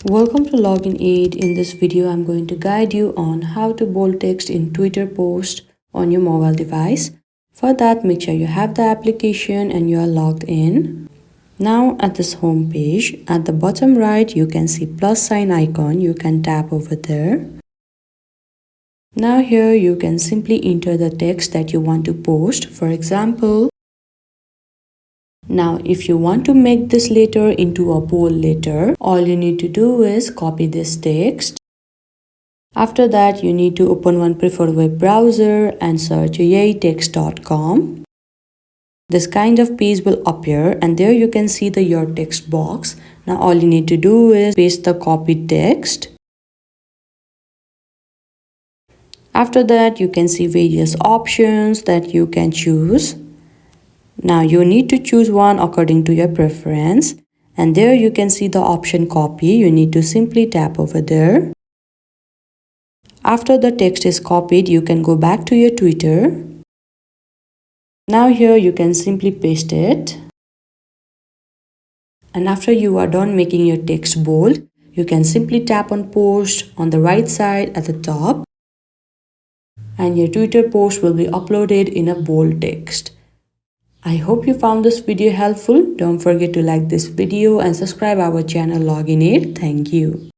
Welcome to Login Aid. In this video, I'm going to guide you on how to bold text in Twitter post on your mobile device. For that, make sure you have the application and you are logged in. Now at this home page, at the bottom right, you can see plus sign icon. You can tap over there. Now here you can simply enter the text that you want to post. For example, now, if you want to make this letter into a bold letter, all you need to do is copy this text. After that, you need to open one preferred web browser and search yaytext.com. This kind of page will appear and there you can see the your text box. Now, all you need to do is paste the copied text. After that, you can see various options that you can choose. Now you need to choose one according to your preference, and there you can see the option copy. You need to simply tap over there. After the text is copied, you can go back to your Twitter. Now here you can simply paste it. And after you are done making your text bold, you can simply tap on post on the right side at the top. And your Twitter post will be uploaded in a bold text. I hope you found this video helpful. Don't forget to like this video and subscribe our channel Login Aid. Thank you.